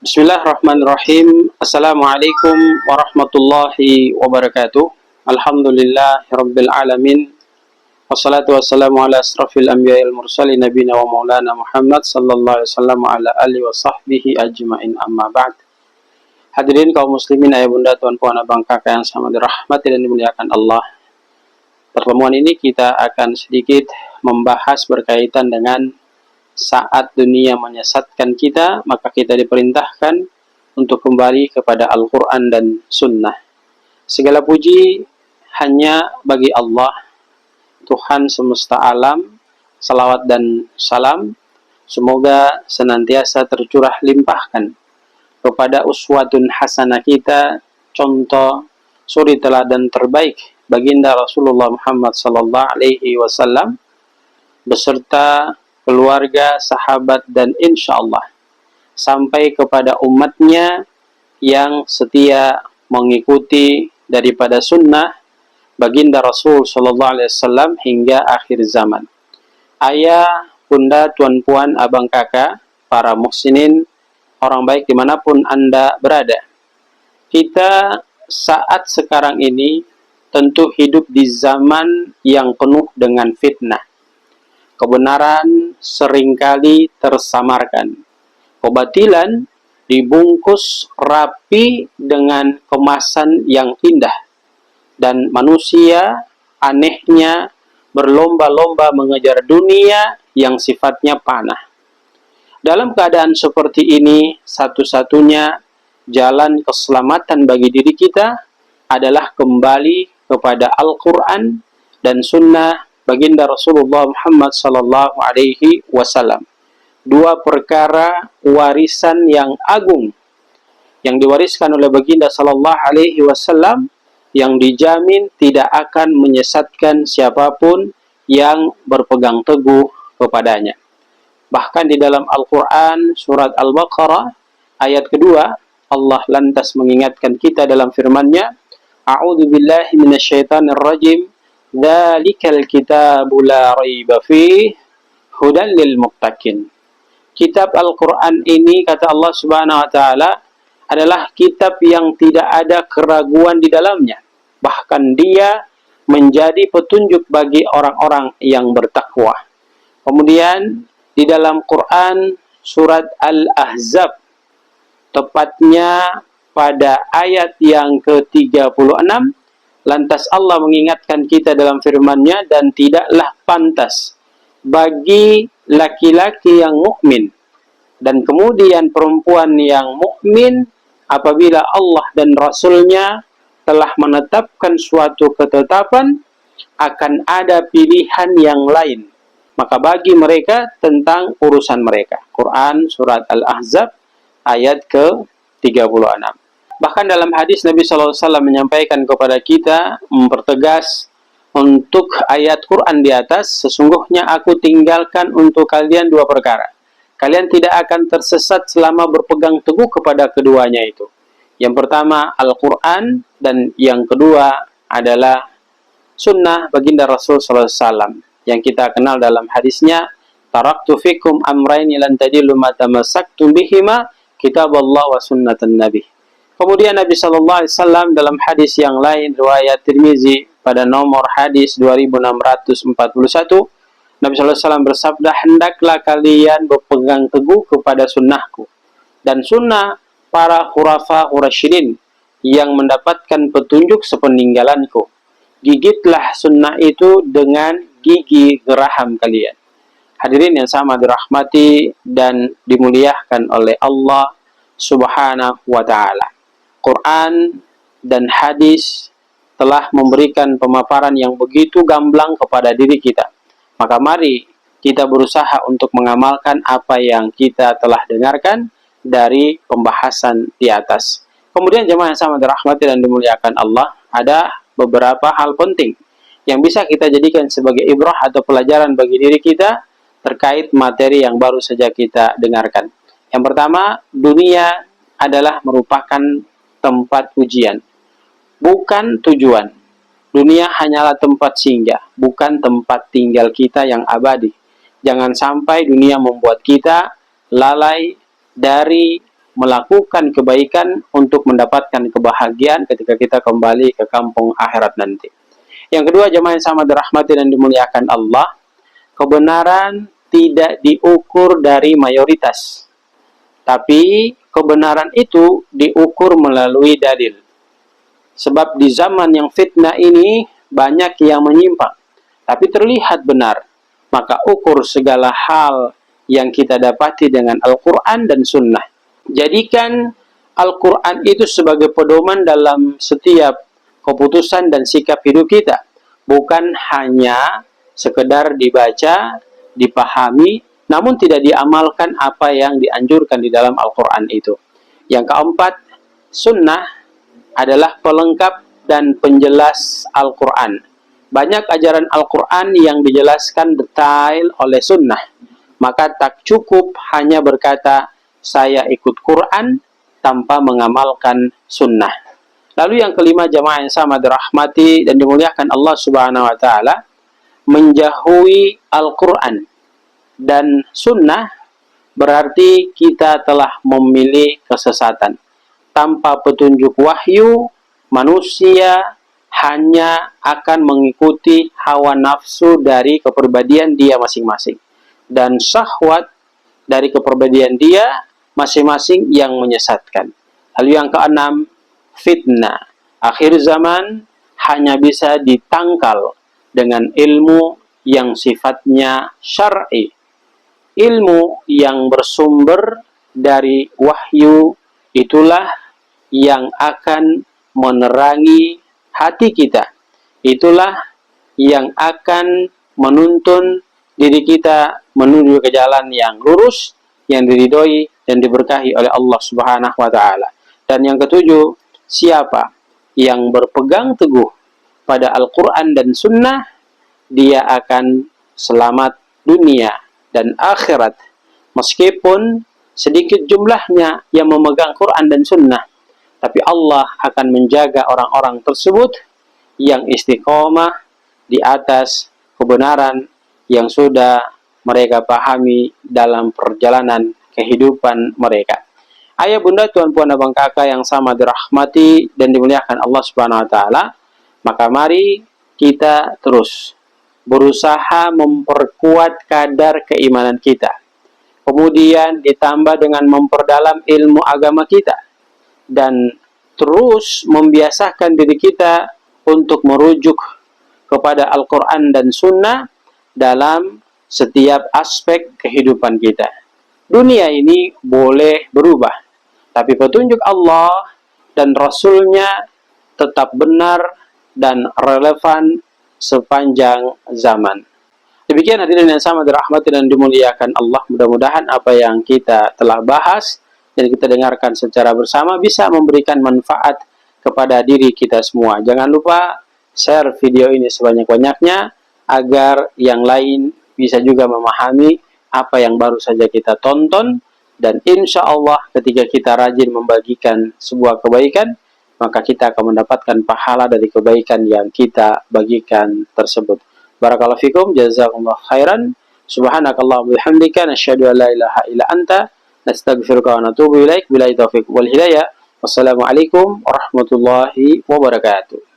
Bismillahirrahmanirrahim. Assalamualaikum warahmatullahi wabarakatuh. Alhamdulillahirabbil alamin. Wassalatu wassalamu ala asrafil anbiya'il mursalin nabiyina wa maulana Muhammad sallallahu alaihi wasallam ala alihi wa sahbihi ajmain, amma ba'd. Hadirin kaum muslimin, ayah bunda, tuan puan, abang kakak yang sama dirahmati dan dimuliakan Allah. Pertemuan ini kita akan sedikit membahas berkaitan dengan saat dunia menyesatkan kita, maka kita diperintahkan untuk kembali kepada Al-Quran dan Sunnah. Segala puji hanya bagi Allah, Tuhan semesta alam. Salawat dan salam semoga senantiasa tercurah limpahkan kepada uswatun hasanah kita, contoh suri teladan terbaik baginda Rasulullah Muhammad sallallahu alaihi wasallam beserta keluarga, sahabat, dan insya Allah sampai kepada umatnya yang setia mengikuti daripada sunnah baginda Rasul sallallahu alaihi wasallam hingga akhir zaman. Ayah, bunda, tuan puan, abang kakak, para muhsinin, orang baik dimanapun Anda berada, kita saat sekarang ini tentu hidup di zaman yang penuh dengan fitnah. Kebenaran seringkali tersamarkan. Kebatilan dibungkus rapi dengan kemasan yang indah. Dan manusia anehnya berlomba-lomba mengejar dunia yang sifatnya panah. Dalam keadaan seperti ini, satu-satunya jalan keselamatan bagi diri kita adalah kembali kepada Al-Quran dan Sunnah baginda Rasulullah Muhammad sallallahu alaihi wasallam. Dua perkara warisan yang agung yang diwariskan oleh baginda sallallahu alaihi wasallam, yang dijamin tidak akan menyesatkan siapapun yang berpegang teguh kepadanya. Bahkan di dalam Al-Quran surat Al-Baqarah ayat kedua, Allah lantas mengingatkan kita dalam firman-Nya, A'udzu billahi minasyaitonir rajim. Dzalikal kitabu la raiba fihi hudan lil muttaqin. Kitab Al-Quran ini, kata Allah Subhanahu wa taala, adalah kitab yang tidak ada keraguan di dalamnya. Bahkan dia menjadi petunjuk bagi orang-orang yang bertakwa. Kemudian di dalam Quran surat Al-Ahzab, tepatnya pada ayat yang ke-36, lantas Allah mengingatkan kita dalam firman-Nya, dan tidaklah pantas bagi laki-laki yang mukmin dan kemudian perempuan yang mukmin apabila Allah dan Rasul-Nya telah menetapkan suatu ketetapan akan ada pilihan yang lain, maka bagi mereka tentang urusan mereka. Quran surat Al-Ahzab ayat ke-36. Bahkan dalam hadis Nabi SAW menyampaikan kepada kita, mempertegas untuk ayat Quran di atas, sesungguhnya aku tinggalkan untuk kalian dua perkara. Kalian tidak akan tersesat selama berpegang teguh kepada keduanya itu. Yang pertama Al-Quran, dan yang kedua adalah sunnah baginda Rasul SAW, yang kita kenal dalam hadisnya, taraktu fikum amraini lan tadillu ma tamassaktum bihima, kitaballah wa sunnatan nabi. Kemudian Nabi sallallahu alaihi wasallam dalam hadis yang lain riwayat Tirmizi pada nomor hadis 2641, Nabi sallallahu alaihi wasallam bersabda, hendaklah kalian berpegang teguh kepada sunnahku dan sunnah para khulafa Rasyidin yang mendapatkan petunjuk sepeninggalanku. Gigitlah sunnah itu dengan gigi geraham kalian. Hadirin yang sama dirahmati dan dimuliakan oleh Allah Subhanahu wa taala. Quran dan hadis telah memberikan pemaparan yang begitu gamblang kepada diri kita. Maka mari kita berusaha untuk mengamalkan apa yang kita telah dengarkan dari pembahasan di atas. Kemudian jemaah yang sama dirahmati dan dimuliakan Allah, ada beberapa hal penting yang bisa kita jadikan sebagai ibrah atau pelajaran bagi diri kita terkait materi yang baru saja kita dengarkan. Yang pertama, dunia adalah merupakan tempat ujian, bukan tujuan. Dunia hanyalah tempat singgah, bukan tempat tinggal kita yang abadi. Jangan sampai dunia membuat kita lalai dari melakukan kebaikan untuk mendapatkan kebahagiaan ketika kita kembali ke kampung akhirat nanti. Yang kedua, jemaah yang sama dirahmati dan dimuliakan Allah, kebenaran tidak diukur dari mayoritas, tapi kebenaran itu diukur melalui dalil. Sebab di zaman yang fitnah ini banyak yang menyimpang, tapi terlihat benar. Maka ukur segala hal yang kita dapati dengan Al-Quran dan Sunnah. Jadikan Al-Quran itu sebagai pedoman dalam setiap keputusan dan sikap hidup kita. Bukan hanya sekedar dibaca, dipahami, namun tidak diamalkan apa yang dianjurkan di dalam Al-Quran itu. Yang keempat, Sunnah adalah pelengkap dan penjelas Al-Quran. Banyak ajaran Al-Quran yang dijelaskan detail oleh Sunnah. Maka tak cukup hanya berkata, saya ikut Quran tanpa mengamalkan Sunnah. Lalu yang kelima, jamaah yang sama dirahmati dan dimuliakan Allah Subhanahu wa Ta'ala, menjauhi Al-Quran dan Sunnah berarti kita telah memilih kesesatan. Tanpa petunjuk wahyu, manusia hanya akan mengikuti hawa nafsu dari kepribadian dia masing-masing, dan syahwat dari kepribadian dia masing-masing yang menyesatkan. Lalu yang keenam, fitnah akhir zaman hanya bisa ditangkal dengan ilmu yang sifatnya syar'i, ilmu yang bersumber dari wahyu. Itulah yang akan menerangi hati kita. Itulah yang akan menuntun diri kita menuju ke jalan yang lurus, yang diridhoi dan diberkahi oleh Allah Subhanahu wa Ta'ala. Dan yang ketujuh, siapa yang berpegang teguh pada Al-Quran dan Sunnah, dia akan selamat dunia dan akhirat. Meskipun sedikit jumlahnya yang memegang Quran dan Sunnah, tapi Allah akan menjaga orang-orang tersebut yang istiqomah di atas kebenaran yang sudah mereka pahami dalam perjalanan kehidupan mereka. Ayah bunda, tuan puan abang kakak yang sama dirahmati dan dimuliakan Allah Subhanahu wa Ta'ala, maka mari kita terus berusaha memperkuat kadar keimanan kita. Kemudian ditambah dengan memperdalam ilmu agama kita, dan terus membiasakan diri kita untuk merujuk kepada Al-Quran dan Sunnah dalam setiap aspek kehidupan kita. Dunia ini boleh berubah, tapi petunjuk Allah dan Rasul-Nya tetap benar dan relevan sepanjang zaman. Demikian hadirin yang sama dirahmati dan dimuliakan Allah. Mudah-mudahan apa yang kita telah bahas dan kita dengarkan secara bersama bisa memberikan manfaat kepada diri kita semua. Jangan lupa share video ini sebanyak-banyaknya agar yang lain bisa juga memahami apa yang baru saja kita tonton. Dan insya Allah ketika kita rajin membagikan sebuah kebaikan, maka kita akan mendapatkan pahala dari kebaikan yang kita bagikan tersebut. Barakallahu fikum, jazakumullah khairan. Subhanakallahumma bihamdika, nasyhadu an la ilaha illa anta, nastaghfiruka wa natubu ilaik. Billahi taufiq wal hidayah. Wassalamualaikum warahmatullahi wabarakatuh.